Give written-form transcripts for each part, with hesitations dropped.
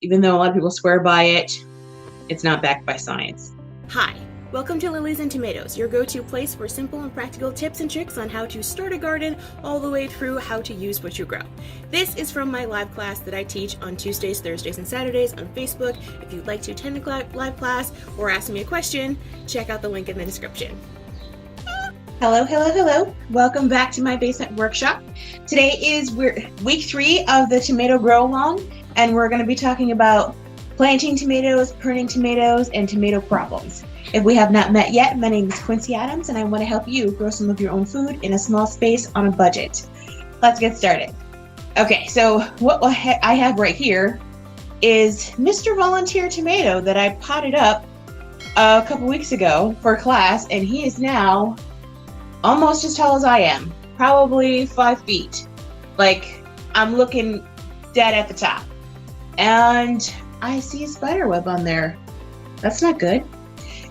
even though a lot of people swear by it, it's not backed by science. Hi, welcome to Lilies and Tomatoes, your go-to place for simple and practical tips and tricks on how to start a garden all the way through how to use what you grow. This is from my live class that I teach on Tuesdays, Thursdays, and Saturdays on Facebook. If you'd like to attend the live class or ask me a question, check out the link in the description. Hello. Welcome back to my basement workshop. Today is week 3 of the tomato grow along, and we're going to be talking about planting tomatoes, pruning tomatoes, and tomato problems. If we have not met yet, my name is Quincy Adams, and I want to help you grow some of your own food in a small space on a budget. Let's get started. Okay, so what I have right here is Mr. Volunteer Tomato that I potted up a couple weeks ago for class, and he is now almost as tall as I am, probably 5 feet. Like, I'm looking dead at the top. And I see a spider web on there. That's not good.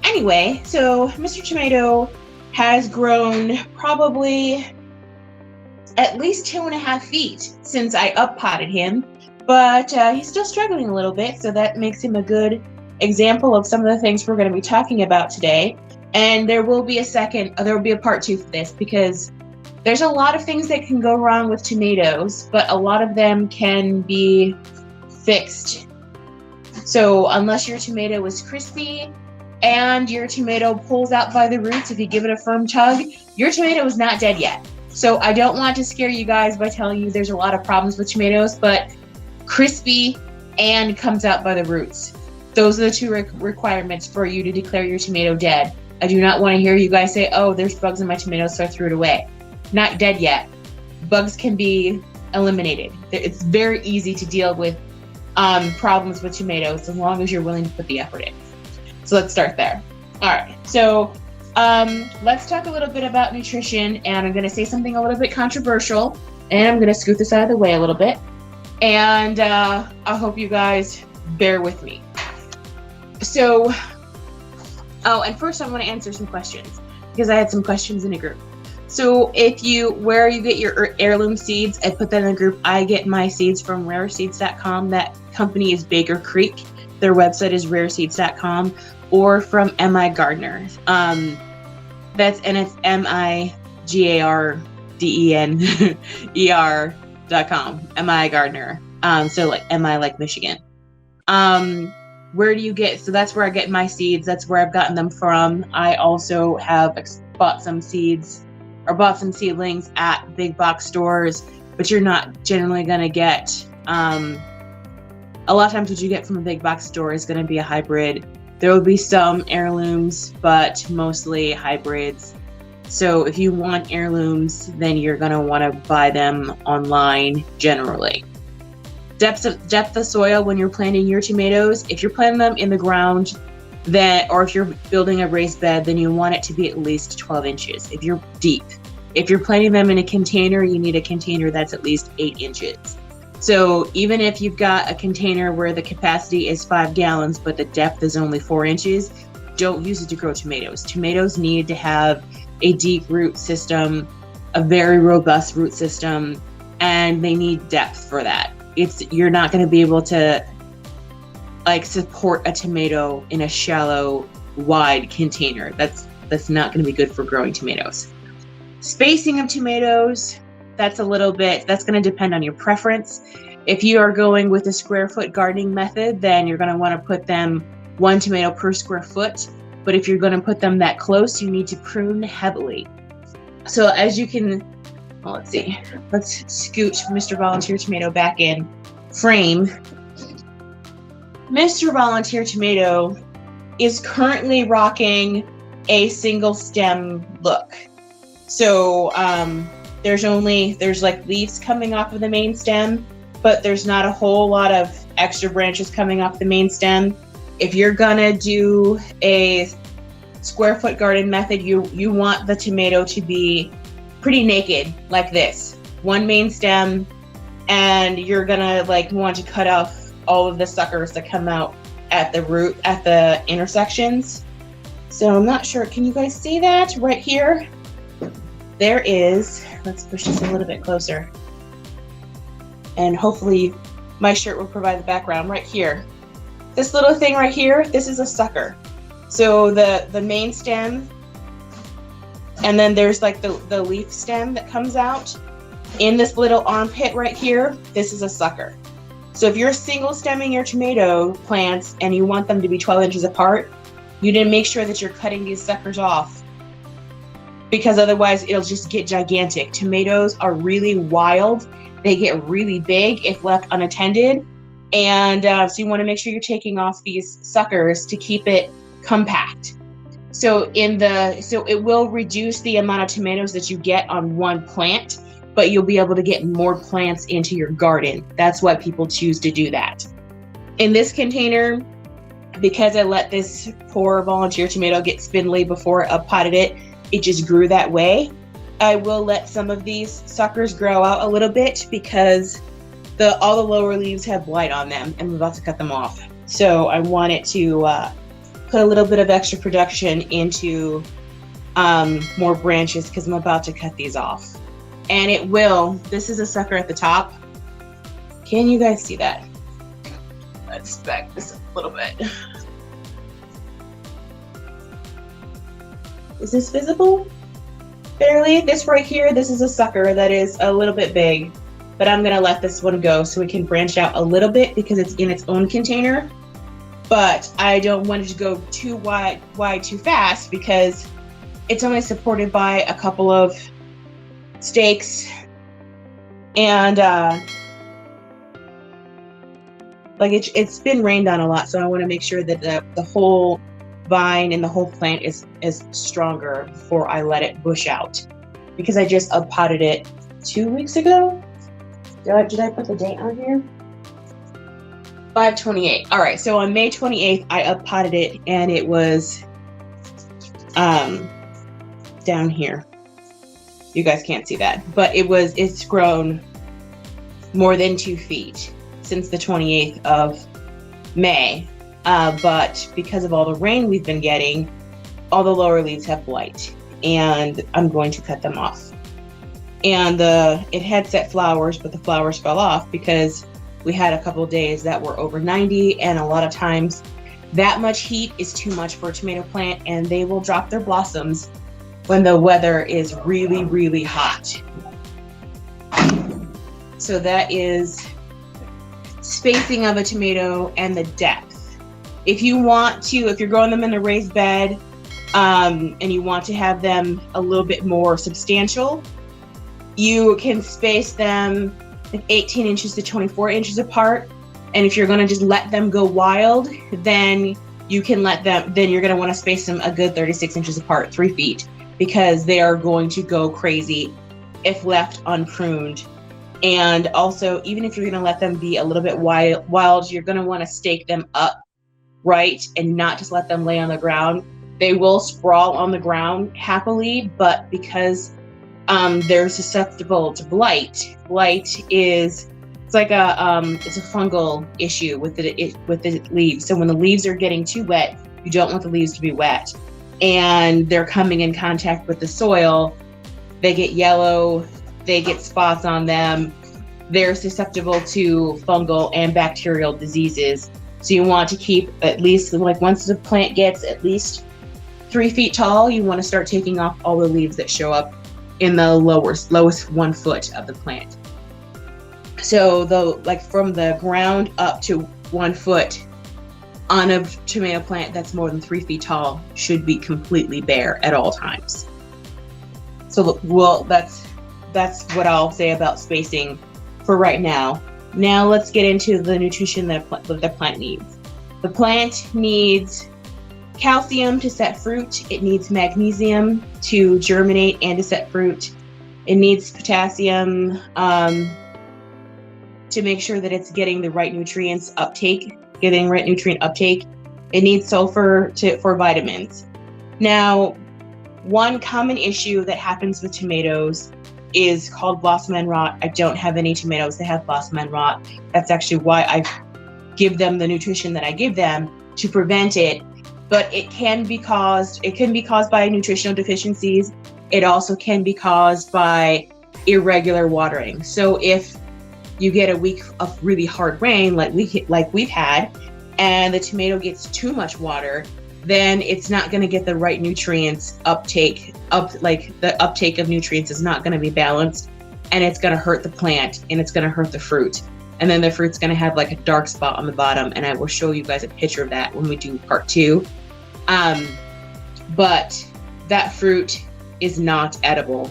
Anyway, so Mr. Tomato has grown probably at least 2.5 feet since I up-potted him, but he's still struggling a little bit, so that makes him a good example of some of the things we're going to be talking about today. And there will be a part 2 for this, because there's a lot of things that can go wrong with tomatoes, but a lot of them can be fixed. So unless your tomato is crispy and your tomato pulls out by the roots, if you give it a firm tug, your tomato is not dead yet. So I don't want to scare you guys by telling you there's a lot of problems with tomatoes, but crispy and comes out by the roots. Those are the 2 requirements for you to declare your tomato dead. I do not want to hear you guys say, oh, there's bugs in my tomatoes, so I threw it away. Not dead yet. Bugs can be eliminated. It's very easy to deal with problems with tomatoes as long as you're willing to put the effort in. So let's start there. All right, so let's talk a little bit about nutrition, and I'm going to say something a little bit controversial, and I'm going to scoot this out of the way a little bit, and I hope you guys bear with me. So, and first I want to answer some questions, because I had some questions in a group. So where you get your heirloom seeds, I put that in the group. I get my seeds from rareseeds.com. That company is Baker Creek. Their website is rareseeds.com, or from MI Gardener. And it's MIGARDENER.com. MI Gardener. So like MI like Michigan. Where do you get? So that's where I get my seeds. That's where I've gotten them from. I also have bought some seedlings at big box stores, but you're not generally going to get, a lot of times what you get from a big box store is going to be a hybrid. There will be some heirlooms, but mostly hybrids. So if you want heirlooms, then you're going to want to buy them online generally. Depth of soil when you're planting your tomatoes. If you're planting them in the ground, or if you're building a raised bed, then you want it to be at least 12 inches. If you're deep. If you're planting them in a container, you need a container that's at least 8 inches. So even if you've got a container where the capacity is 5 gallons, but the depth is only 4 inches, don't use it to grow tomatoes. Tomatoes need to have a deep root system, a very robust root system, and they need depth for that. You're not going to be able to support a tomato in a shallow, wide container. That's not going to be good for growing tomatoes. Spacing of tomatoes, that's going to depend on your preference. If you are going with a square foot gardening method, then you're going to want to put them 1 tomato per square foot. But if you're going to put them that close, you need to prune heavily. So as you can, let's see, let's scoot Mr. Volunteer Tomato back in frame. Mr. Volunteer Tomato is currently rocking a single stem look. So there's like leaves coming off of the main stem, but there's not a whole lot of extra branches coming off the main stem. If you're gonna do a square foot garden method, you want the tomato to be pretty naked like this. 1 main stem, and you're gonna want to cut off all of the suckers that come out at the root, at the intersections. So I'm not sure, can you guys see that right here? There is, let's push this a little bit closer. And hopefully my shirt will provide the background right here. This little thing right here, this is a sucker. So the main stem, and then there's like the leaf stem that comes out. In this little armpit right here, this is a sucker. So if you're single stemming your tomato plants and you want them to be 12 inches apart, you need to make sure that you're cutting these suckers off, because otherwise it'll just get gigantic. Tomatoes are really wild. They get really big if left unattended. And so you want to make sure you're taking off these suckers to keep it compact. So it will reduce the amount of tomatoes that you get on one plant, but you'll be able to get more plants into your garden. That's why people choose to do that. In this container, because I let this poor volunteer tomato get spindly before I potted it, it just grew that way. I will let some of these suckers grow out a little bit because all the lower leaves have blight on them, and I'm about to cut them off. So I wanted to put a little bit of extra production into more branches because I'm about to cut these off. And it will, this is a sucker at the top. Can you guys see that? Let's back this up a little bit. Is this visible? Barely. This right here, this is a sucker that is a little bit big, but I'm gonna let this one go so it can branch out a little bit because it's in its own container. But I don't want it to go too wide too fast because it's only supported by a couple of stakes, and like it's been rained on a lot, so I want to make sure that the whole vine and the whole plant is stronger before I let it bush out, because I just uppotted it 2 weeks ago. Did I put the date on here? 5/28. All right, so on May 28th I uppotted it, and it was down here. You guys can't see that, but it's grown more than 2 feet since the 28th of May. But because of all the rain we've been getting, all the lower leaves have blight, and I'm going to cut them off. And it had set flowers, but the flowers fell off because we had a couple of days that were over 90, and a lot of times that much heat is too much for a tomato plant, and they will drop their blossoms when the weather is really, really hot. So that is spacing of a tomato and the depth. If you're growing them in a raised bed, and you want to have them a little bit more substantial, you can space them 18 inches to 24 inches apart. And if you're gonna just let them go wild, then you're gonna wanna space them a good 36 inches apart, 3 feet, because they are going to go crazy if left unpruned. And also, even if you're gonna let them be a little bit wild, you're gonna wanna stake them up right and not just let them lay on the ground. They will sprawl on the ground happily, but because they're susceptible to blight. Blight it's a fungal issue with the leaves. So when the leaves are getting too wet, you don't want the leaves to be wet, and they're coming in contact with the soil. They get yellow, they get spots on them. They're susceptible to fungal and bacterial diseases. So you want to keep at least, like, once the plant gets at least 3 feet tall, you want to start taking off all the leaves that show up in the lowest 1 foot of the plant. So from the ground up to 1 foot on a tomato plant that's more than 3 feet tall should be completely bare at all times. So that's what I'll say about spacing for right now. Now let's get into the nutrition that the plant needs. The plant needs calcium to set fruit. It needs magnesium to germinate and to set fruit. It needs potassium to make sure that it's getting the right nutrient uptake. It needs sulfur for vitamins. Now, one common issue that happens with tomatoes is called blossom end rot. I don't have any tomatoes that have blossom end rot. That's actually why I give them the nutrition that I give them, to prevent it. But it can be caused by nutritional deficiencies. It also can be caused by irregular watering. So if you get a week of really hard rain like we've had, and the tomato gets too much water, then it's not going to get the right nutrients the uptake of nutrients is not going to be balanced, and it's going to hurt the plant and it's going to hurt the fruit. And then the fruit's going to have like a dark spot on the bottom, and I will show you guys a picture of that when we do part 2. But that fruit is not edible.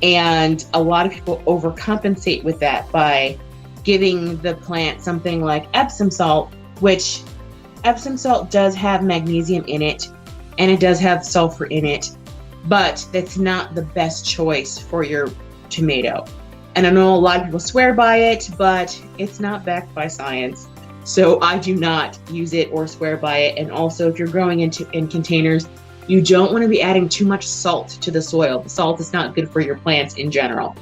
And a lot of people overcompensate with that by giving the plant something like Epsom salt, which Epsom salt does have magnesium in it, and it does have sulfur in it, but that's not the best choice for your tomato. And I know a lot of people swear by it, but it's not backed by science. So I do not use it or swear by it. And also, if you're growing in containers, you don't want to be adding too much salt to the soil. The salt is not good for your plants in general,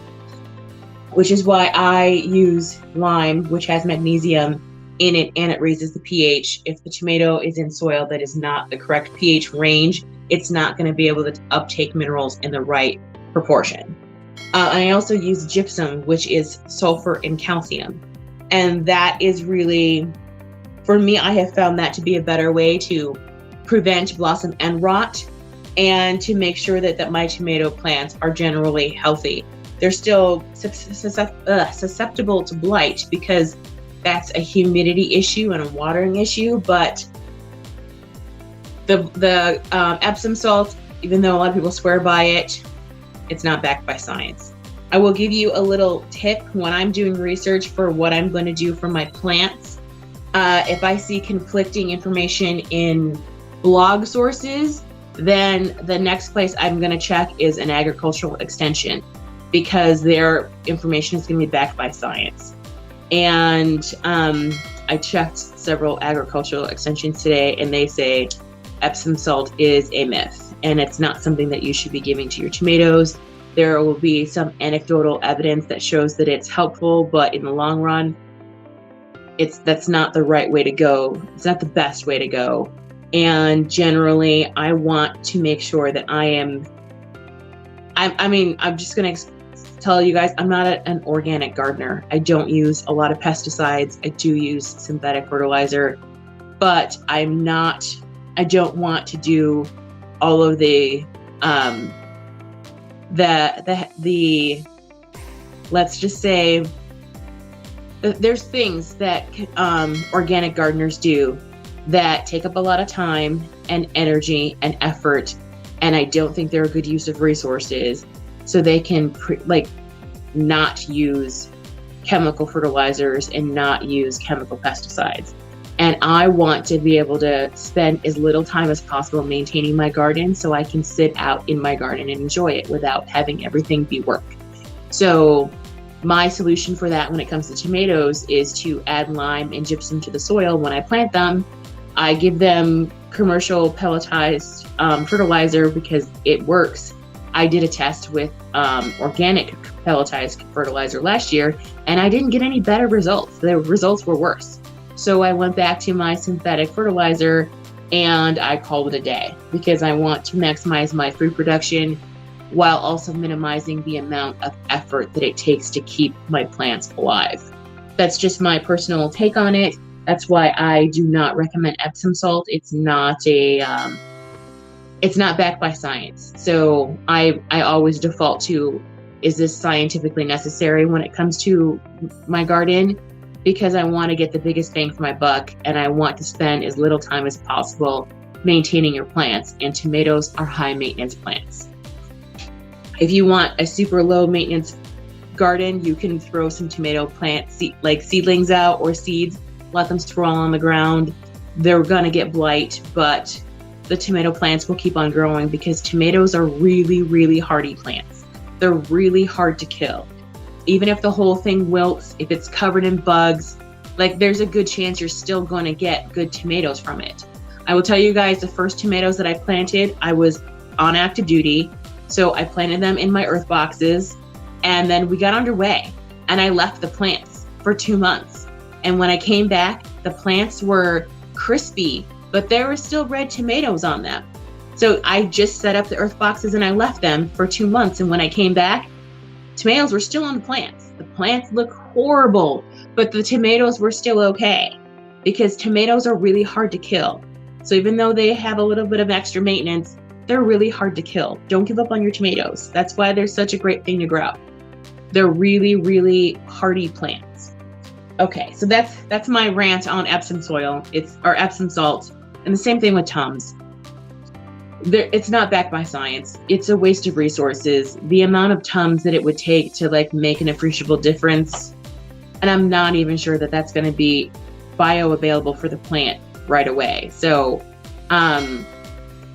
which is why I use lime, which has magnesium in it, and it raises the pH. If the tomato is in soil that is not the correct pH range, it's not going to be able to uptake minerals in the right proportion. I also use gypsum, which is sulfur and calcium. And that is really, for me, I have found that to be a better way to prevent blossom end rot and to make sure that my tomato plants are generally healthy. They're still susceptible to blight because that's a humidity issue and a watering issue, but the Epsom salt, even though a lot of people swear by it, it's not backed by science. I will give you a little tip when I'm doing research for what I'm going to do for my plants. If I see conflicting information in blog sources, then the next place I'm going to check is an agricultural extension, because their information is going to be backed by science. And I checked several agricultural extensions today, and they say Epsom salt is a myth, and it's not something that you should be giving to your tomatoes. There will be some anecdotal evidence that shows that it's helpful, but in the long run, that's not the right way to go. It's not the best way to go. And generally, I want to make sure that I'm just going to tell you guys, I'm not an organic gardener. I don't use a lot of pesticides. I do use synthetic fertilizer, but I don't want to do all of the let's just say there's things that organic gardeners do that take up a lot of time and energy and effort, and I don't think they're a good use of resources. So they can not use chemical fertilizers and not use chemical pesticides. And I want to be able to spend as little time as possible maintaining my garden so I can sit out in my garden and enjoy it without having everything be work. So my solution for that when it comes to tomatoes is to add lime and gypsum to the soil when I plant them. I give them commercial pelletized fertilizer because it works. I did a test with organic pelletized fertilizer last year, and I didn't get any better results. The results were worse. So I went back to my synthetic fertilizer and I called it a day because I want to maximize my food production while also minimizing the amount of effort that it takes to keep my plants alive. That's just my personal take on it. That's why I do not recommend Epsom salt. It's not backed by science. So I always default to, is this scientifically necessary when it comes to my garden? Because I want to get the biggest bang for my buck, and I want to spend as little time as possible maintaining your plants, and tomatoes are high maintenance plants. If you want a super low maintenance garden, you can throw some tomato plant seedlings out or seeds, let them sprawl on the ground. They're gonna get blight, but the tomato plants will keep on growing because tomatoes are really, really hardy plants. They're really hard to kill. Even if the whole thing wilts, if it's covered in bugs, there's a good chance you're still going to get good tomatoes from it. I will tell you guys, the first tomatoes that I planted, I was on active duty. So I planted them in my earth boxes, and then we got underway and I left the plants for 2 months. And when I came back, the plants were crispy, but there were still red tomatoes on them. So I just set up the earth boxes and I left them for 2 months. And when I came back, tomatoes were still on the plants. The plants look horrible, but the tomatoes were still okay because tomatoes are really hard to kill. So even though they have a little bit of extra maintenance, they're really hard to kill. Don't give up on your tomatoes. That's why they're such a great thing to grow. They're really, really hardy plants. Okay, so that's my rant on Epsom soil. Or Epsom salt, and the same thing with Tums. It's not backed by science. It's a waste of resources. The amount of Tums that it would take to like make an appreciable difference, and I'm not even sure that that's going to be bioavailable for the plant right away. So,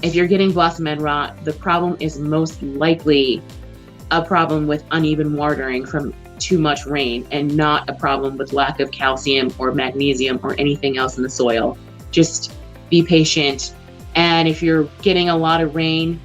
if you're getting blossom end rot, the problem is most likely a problem with uneven watering from too much rain, and not a problem with lack of calcium or magnesium or anything else in the soil. Just be patient. And if you're getting a lot of rain,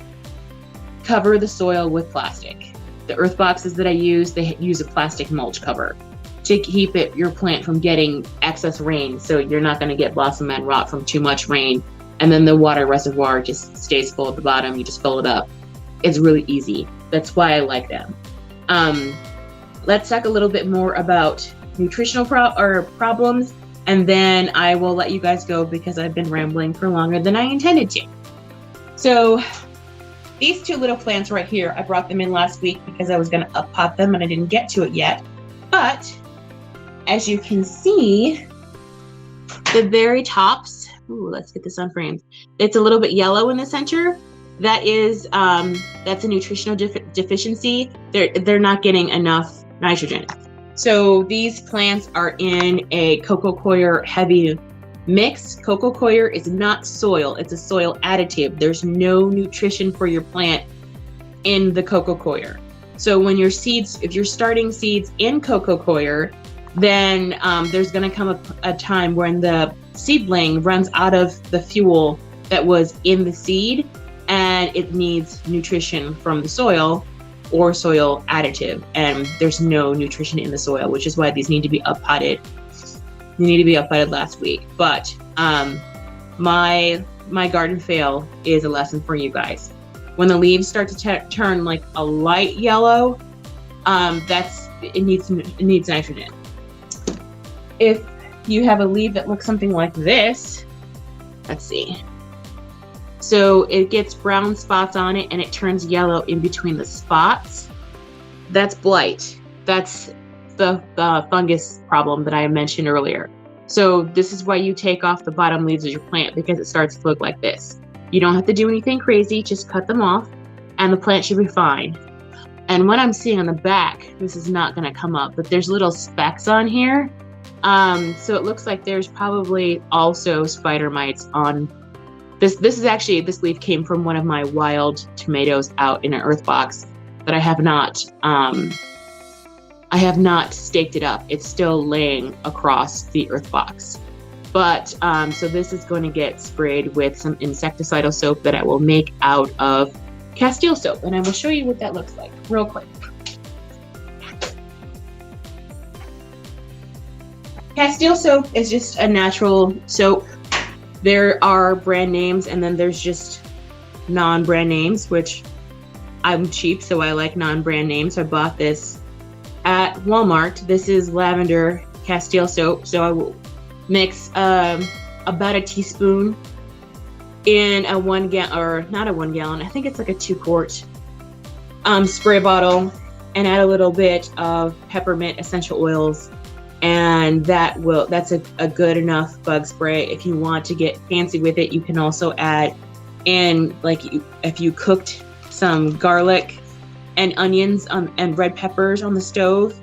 cover the soil with plastic. The earth boxes that I use, they use a plastic mulch cover to keep your plant from getting excess rain. So you're not going to get blossom end rot from too much rain. And then the water reservoir just stays full at the bottom. You just fill it up. It's really easy. That's why I like them. Let's talk a little bit more about nutritional problems, and then I will let you guys go because I've been rambling for longer than I intended to. So these two little plants right here, I brought them in last week because I was going to up pot them and I didn't get to it yet. But as you can see, the very tops, let's get this on frame. It's a little bit yellow in the center. That is, that's a nutritional deficiency. They're not getting enough nitrogen. So these plants are in a coco coir heavy mix. Coco coir is not soil, it's a soil additive. There's no nutrition for your plant in the coco coir. So when your seeds, if you're starting seeds in coco coir, then there's gonna come a time when the seedling runs out of the fuel that was in the seed, and it needs nutrition from the soil or soil additive, and there's no nutrition in the soil, which is why these need to be up potted. They need to be up potted last week. But my garden fail is a lesson for you guys. When the leaves start to turn like a light yellow, it needs nitrogen. If you have a leaf that looks something like this, let's see. So it gets brown spots on it and it turns yellow in between the spots. That's blight. That's the fungus problem that I mentioned earlier. So this is why you take off the bottom leaves of your plant, because it starts to look like this. You don't have to do anything crazy, just cut them off and the plant should be fine. And what I'm seeing on the back, this is not gonna come up, but there's little specks on here. So it looks like there's probably also spider mites on this. This leaf came from one of my wild tomatoes out in an earth box, but I have not staked it up. It's still laying across the earth box. But so this is going to get sprayed with some insecticidal soap that I will make out of Castile soap, and I will show you what that looks like real quick. Castile soap is just a natural soap. There are brand names, and then there's just non-brand names, which I'm cheap, so I like non-brand names. So I bought this at Walmart. This is lavender Castile soap. So I will mix about a teaspoon in a 1 gallon, or not a 1 gallon, I think it's like a 2-quart spray bottle, and add a little bit of peppermint essential oils. And that's a good enough bug spray. If you want to get fancy with it, you can also add in, like, if you cooked some garlic and onions and red peppers on the stove,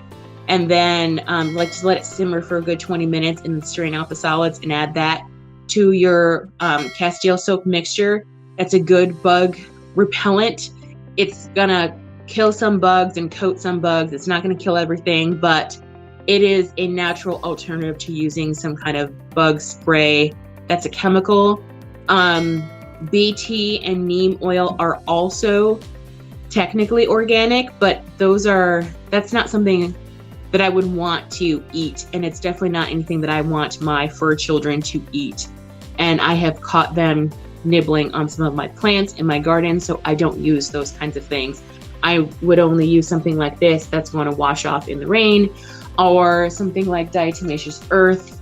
and then just let it simmer for a good 20 minutes and strain out the solids and add that to your Castile soap mixture. That's a good bug repellent. It's gonna kill some bugs and coat some bugs. It's not gonna kill everything, but it is a natural alternative to using some kind of bug spray that's a chemical. BT and neem oil are also technically organic, but that's not something that I would want to eat, and it's definitely not anything that I want my fur children to eat. And I have caught them nibbling on some of my plants in my garden, so I don't use those kinds of things. I would only use something like this that's going to wash off in the rain. or something like diatomaceous earth,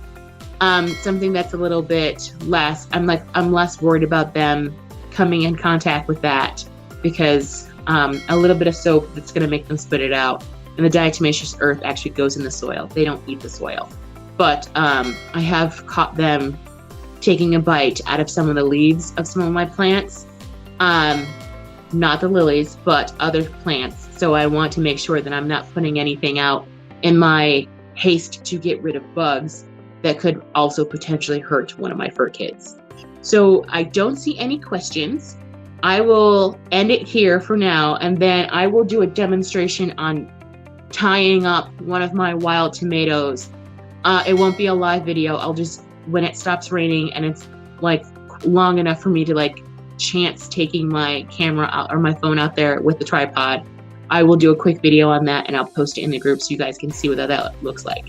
something that's a little bit less, I'm less worried about them coming in contact with that, because a little bit of soap that's going to make them spit it out, and the diatomaceous earth actually goes in the soil. They don't eat the soil. But I have caught them taking a bite out of some of the leaves of some of my plants. Not the lilies, but other plants. So I want to make sure that I'm not putting anything out in my haste to get rid of bugs that could also potentially hurt one of my fur kids. So I don't see any questions. I will end it here for now, and then I will do a demonstration on tying up one of my wild tomatoes. It won't be a live video. I'll just, when it stops raining and it's like long enough for me to like chance taking my camera out or my phone out there with the tripod, I will do a quick video on that, and I'll post it in the group so you guys can see what that looks like.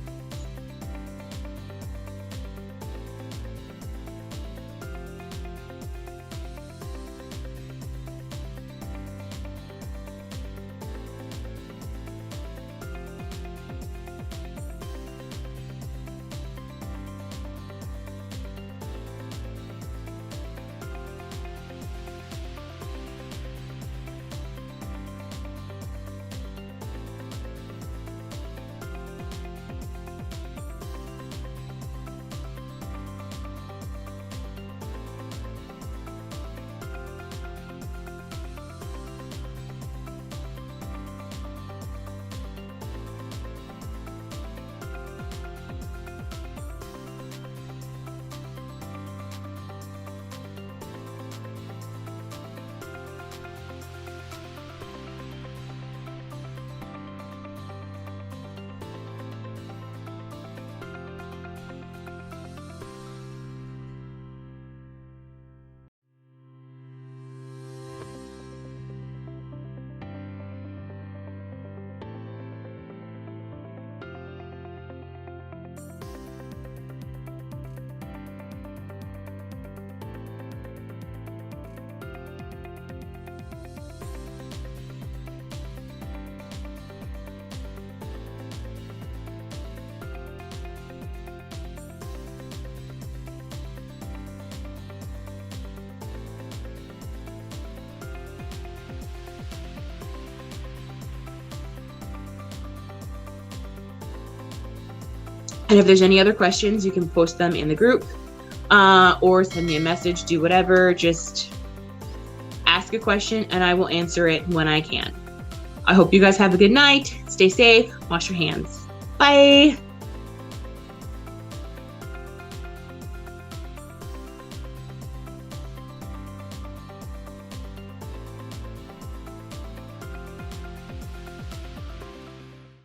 And if there's any other questions, you can post them in the group, or send me a message, do whatever. Just ask a question and I will answer it when I can. I hope you guys have a good night. Stay safe. Wash your hands. Bye.